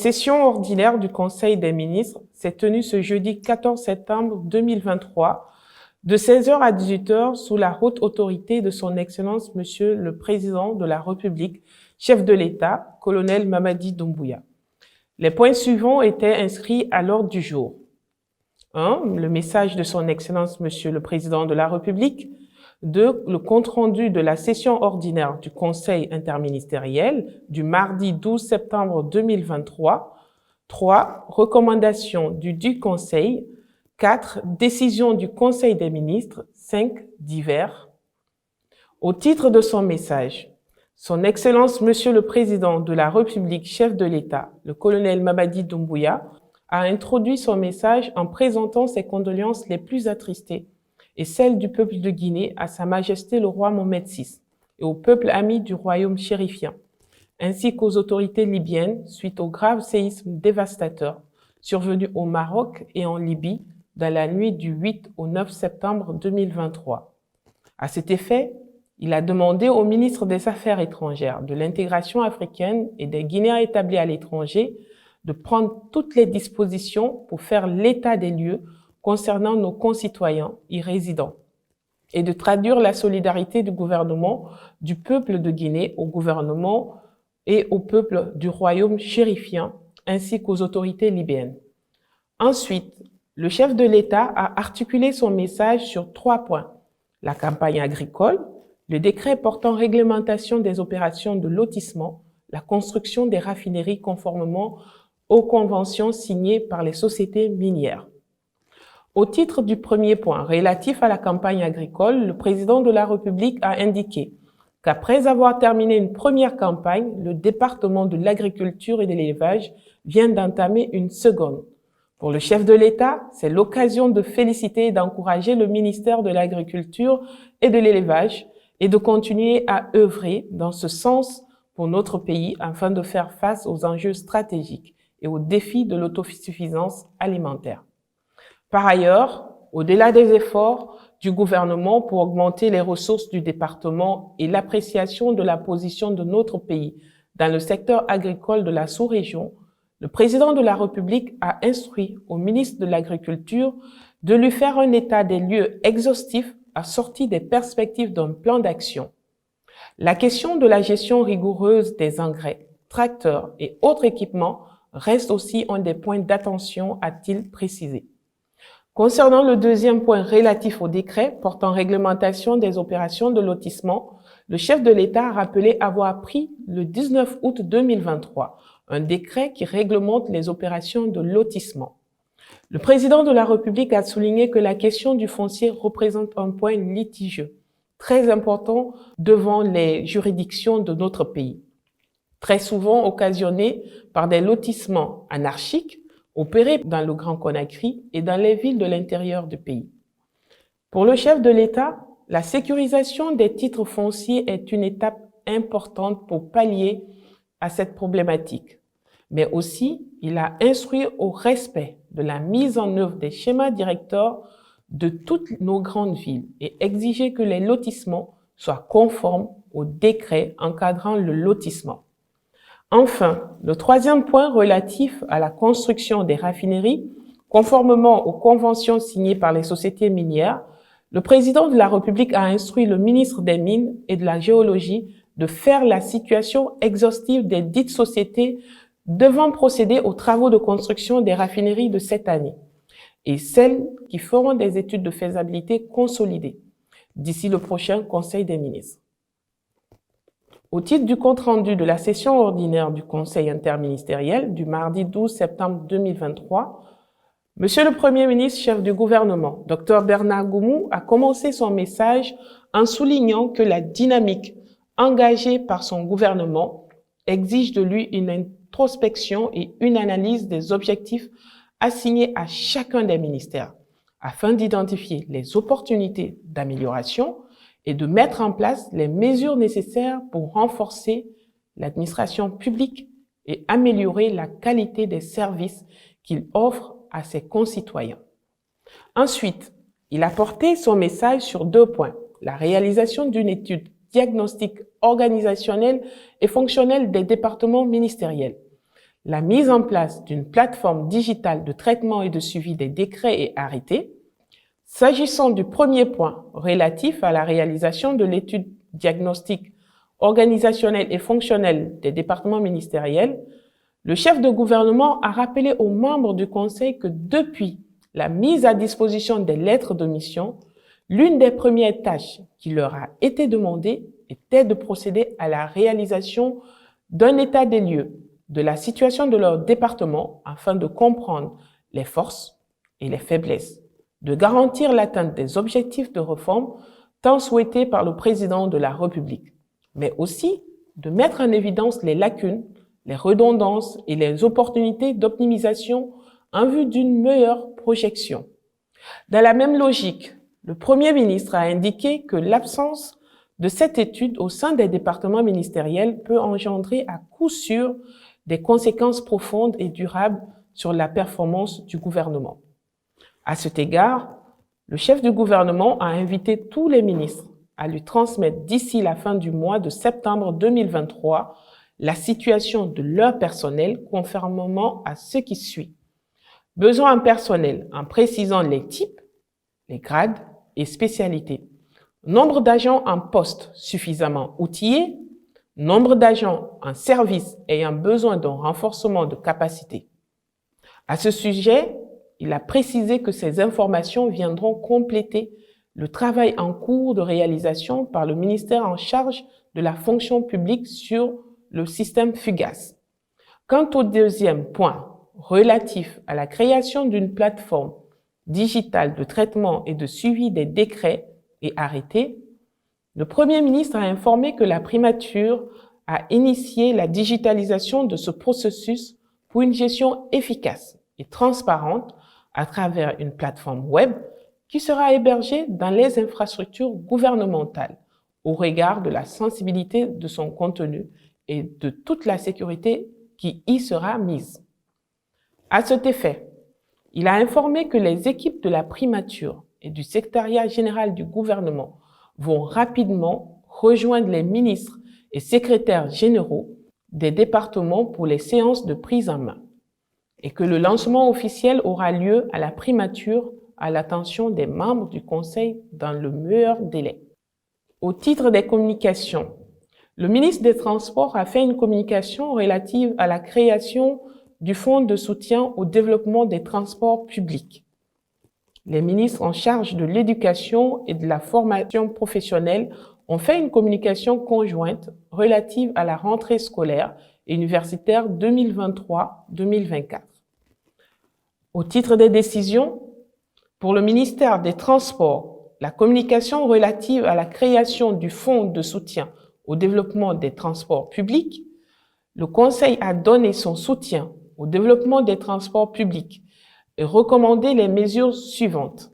session ordinaire du Conseil des ministres s'est tenue ce jeudi 14 septembre 2023 de 16h à 18h sous la haute autorité de son Excellence Monsieur le Président de la République, chef de l'État, colonel Mamadi Doumbouya. Les points suivants étaient inscrits à l'ordre du jour. 1. Le message de son Excellence Monsieur le Président de la République. 2. Le compte-rendu de la session ordinaire du Conseil interministériel du mardi 12 septembre 2023. 3. Recommandations du Conseil. 4. Décision du Conseil des ministres. 5. Divers. Au titre de son message, son Excellence Monsieur le Président de la République, chef de l'État, le colonel Mamadi Doumbouya, a introduit son message en présentant ses condoléances les plus attristées et celles du peuple de Guinée à Sa Majesté le roi Mohamed VI et au peuple ami du royaume chérifien, ainsi qu'aux autorités libyennes suite au grave séisme dévastateur survenu au Maroc et en Libye dans la nuit du 8 au 9 septembre 2023. À cet effet, il a demandé au ministre des Affaires étrangères, de l'intégration africaine et des Guinéens établis à l'étranger de prendre toutes les dispositions pour faire l'état des lieux concernant nos concitoyens y résidant et de traduire la solidarité du gouvernement du peuple de Guinée au gouvernement et au peuple du royaume chérifien ainsi qu'aux autorités libyennes. Ensuite, le chef de l'État a articulé son message sur 3 points. La campagne agricole, le décret portant réglementation des opérations de lotissement, la construction des raffineries conformément aux conventions signées par les sociétés minières. Au titre du premier point, relatif à la campagne agricole, le président de la République a indiqué qu'après avoir terminé une première campagne, le département de l'agriculture et de l'élevage vient d'entamer une seconde. Pour le chef de l'État, c'est l'occasion de féliciter et d'encourager le ministère de l'Agriculture et de l'Élevage et de continuer à œuvrer dans ce sens pour notre pays afin de faire face aux enjeux stratégiques et aux défis de l'autosuffisance alimentaire. Par ailleurs, au-delà des efforts du gouvernement pour augmenter les ressources du département et l'appréciation de la position de notre pays dans le secteur agricole de la sous-région, le président de la République a instruit au ministre de l'Agriculture de lui faire un état des lieux exhaustif assorti des perspectives d'un plan d'action. La question de la gestion rigoureuse des engrais, tracteurs et autres équipements reste aussi un des points d'attention, a-t-il précisé. Concernant le deuxième point relatif au décret portant réglementation des opérations de lotissement, le chef de l'État a rappelé avoir pris le 19 août 2023 un décret qui réglemente les opérations de lotissement. Le président de la République a souligné que la question du foncier représente un point litigieux, très important devant les juridictions de notre pays, très souvent occasionné par des lotissements anarchiques opérés dans le Grand Conakry et dans les villes de l'intérieur du pays. Pour le chef de l'État, la sécurisation des titres fonciers est une étape importante pour pallier à cette problématique. Mais aussi, il a instruit au respect de la mise en œuvre des schémas directeurs de toutes nos grandes villes et exigé que les lotissements soient conformes au décret encadrant le lotissement. Enfin, le troisième point relatif à la construction des raffineries, conformément aux conventions signées par les sociétés minières, le président de la République a instruit le ministre des Mines et de la Géologie de faire la situation exhaustive des dites sociétés devant procéder aux travaux de construction des raffineries de cette année et celles qui feront des études de faisabilité consolidées d'ici le prochain Conseil des ministres. Au titre du compte-rendu de la session ordinaire du Conseil interministériel du mardi 12 septembre 2023, Monsieur le Premier ministre, chef du gouvernement, Dr Bernard Goumou, a commencé son message en soulignant que la dynamique engagée par son gouvernement exige de lui une introspection et une analyse des objectifs assignés à chacun des ministères afin d'identifier les opportunités d'amélioration et de mettre en place les mesures nécessaires pour renforcer l'administration publique et améliorer la qualité des services qu'il offre à ses concitoyens. Ensuite, il a porté son message sur 2 points. La réalisation d'une étude diagnostique organisationnelle et fonctionnelle des départements ministériels. la mise en place d'une plateforme digitale de traitement et de suivi des décrets et arrêtés. S'agissant du premier point relatif à la réalisation de l'étude diagnostique organisationnelle et fonctionnelle des départements ministériels, le chef de gouvernement a rappelé aux membres du Conseil que depuis la mise à disposition des lettres de mission, l'une des premières tâches qui leur a été demandée était de procéder à la réalisation d'un état des lieux de la situation de leur département afin de comprendre les forces et les faiblesses, de garantir l'atteinte des objectifs de réforme tant souhaités par le président de la République, mais aussi de mettre en évidence les lacunes, les redondances et les opportunités d'optimisation en vue d'une meilleure projection. Dans la même logique, le Premier ministre a indiqué que l'absence de cette étude au sein des départements ministériels peut engendrer à coup sûr des conséquences profondes et durables sur la performance du gouvernement. À cet égard, le chef du gouvernement a invité tous les ministres à lui transmettre d'ici la fin du mois de septembre 2023 la situation de leur personnel conformément à ce qui suit. Besoin en personnel en précisant les types, les grades et spécialités. Nombre d'agents en poste suffisamment outillés, nombre d'agents en service ayant besoin d'un renforcement de capacité. À ce sujet, il a précisé que ces informations viendront compléter le travail en cours de réalisation par le ministère en charge de la fonction publique sur le système FUGAS. Quant au deuxième point, relatif à la création d'une plateforme digitale de traitement et de suivi des décrets et arrêtés, le Premier ministre a informé que la primature a initié la digitalisation de ce processus pour une gestion efficace et transparente à travers une plateforme web qui sera hébergée dans les infrastructures gouvernementales au regard de la sensibilité de son contenu et de toute la sécurité qui y sera mise. À cet effet, il a informé que les équipes de la primature et du secrétariat général du gouvernement vont rapidement rejoindre les ministres et secrétaires généraux des départements pour les séances de prise en main et que le lancement officiel aura lieu à la primature à l'attention des membres du Conseil dans le meilleur délai. Au titre des communications, le ministre des Transports a fait une communication relative à la création du Fonds de soutien au développement des transports publics. Les ministres en charge de l'éducation et de la formation professionnelle ont fait une communication conjointe relative à la rentrée scolaire et universitaire 2023-2024. Au titre des décisions, pour le ministère des Transports, la communication relative à la création du Fonds de soutien au développement des transports publics, le Conseil a donné son soutien au développement des transports publics et recommandé les mesures suivantes.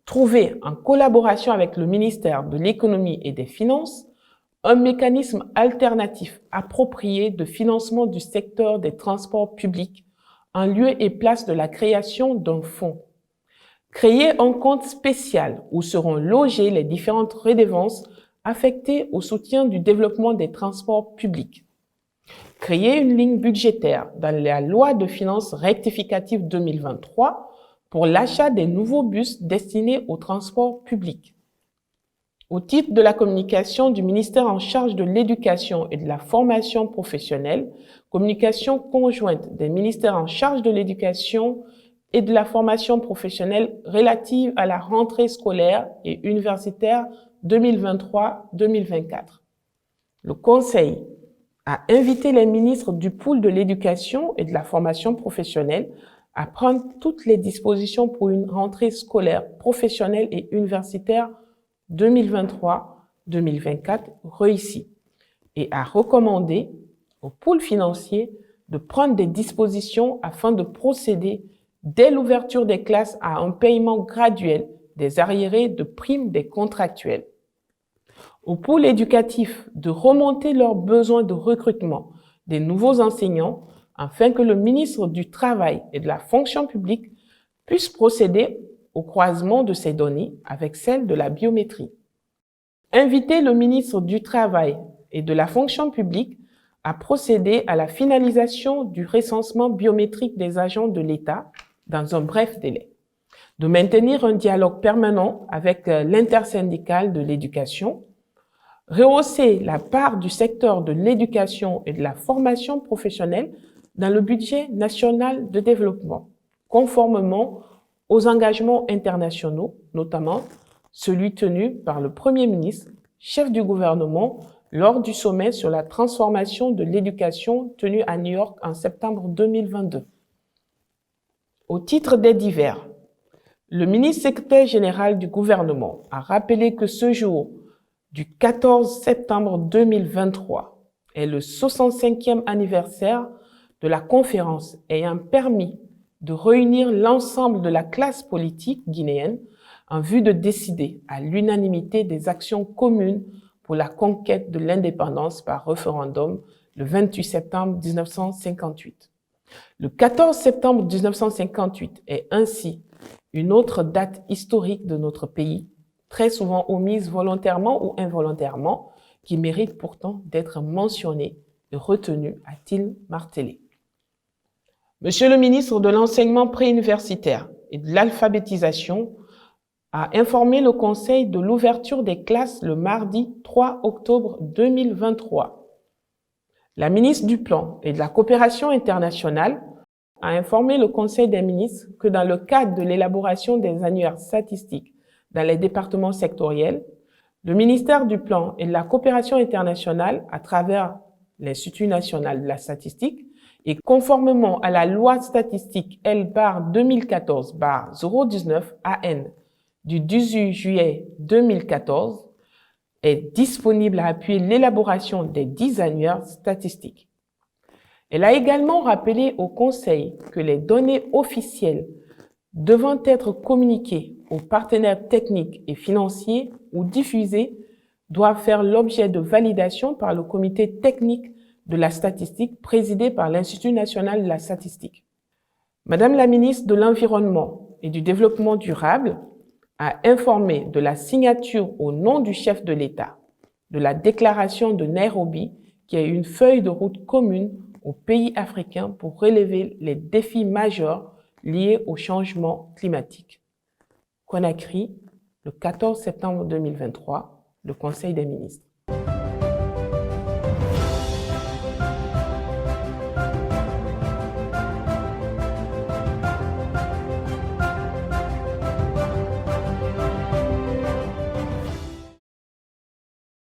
Trouver, en collaboration avec le ministère de l'Économie et des Finances, un mécanisme alternatif approprié de financement du secteur des transports publics en lieu et place de la création d'un fonds. Créer un compte spécial où seront logées les différentes redevances affectées au soutien du développement des transports publics. Créer une ligne budgétaire dans la loi de finances rectificative 2023 pour l'achat des nouveaux bus destinés au transport public. Au titre de la communication du ministère en charge de l'éducation et de la formation professionnelle, communication conjointe des ministères en charge de l'éducation et de la formation professionnelle relative à la rentrée scolaire et universitaire 2023-2024. Le Conseil a invité les ministres du pool de l'éducation et de la formation professionnelle à prendre toutes les dispositions pour une rentrée scolaire professionnelle et universitaire 2023-2024 réussie et a recommandé au pool financier de prendre des dispositions afin de procéder dès l'ouverture des classes à un paiement graduel des arriérés de primes des contractuels. Au pôle éducatif de remonter leurs besoins de recrutement des nouveaux enseignants afin que le ministre du Travail et de la fonction publique puisse procéder au croisement de ces données avec celles de la biométrie. Inviter le ministre du Travail et de la fonction publique à procéder à la finalisation du recensement biométrique des agents de l'État dans un bref délai, de maintenir un dialogue permanent avec l'intersyndicale de l'éducation, rehausser la part du secteur de l'éducation et de la formation professionnelle dans le budget national de développement, conformément aux engagements internationaux, notamment celui tenu par le Premier ministre, chef du gouvernement, lors du sommet sur la transformation de l'éducation tenu à New York en septembre 2022. Au titre des divers, le ministre secrétaire général du gouvernement a rappelé que ce jour du 14 septembre 2023 est le 65e anniversaire de la conférence ayant permis de réunir l'ensemble de la classe politique guinéenne en vue de décider à l'unanimité des actions communes pour la conquête de l'indépendance par référendum le 28 septembre 1958. Le 14 septembre 1958 est ainsi une autre date historique de notre pays, très souvent omise volontairement ou involontairement, qui mérite pourtant d'être mentionnée et retenue, a-t-il martelé. Monsieur le ministre de l'Enseignement préuniversitaire et de l'Alphabétisation a informé le Conseil de l'ouverture des classes le mardi 3 octobre 2023. La ministre du Plan et de la Coopération internationale a informé le Conseil des ministres que dans le cadre de l'élaboration des annuaires statistiques dans les départements sectoriels, le ministère du Plan et de la Coopération internationale, à travers l'Institut national de la statistique, et conformément à la loi statistique L/2014/019 AN du 18 juillet 2014, est disponible à appuyer l'élaboration des 10 annuaires statistiques. Elle a également rappelé au Conseil que les données officielles devant être communiquées aux partenaires techniques et financiers ou diffusées doivent faire l'objet de validation par le comité technique de la statistique présidé par l'Institut national de la statistique. Madame la ministre de l'Environnement et du Développement durable a informé de la signature au nom du chef de l'État de la déclaration de Nairobi, qui est une feuille de route commune aux pays africains pour relever les défis majeurs liés au changement climatique. Conakry, le 14 septembre 2023, le Conseil des ministres.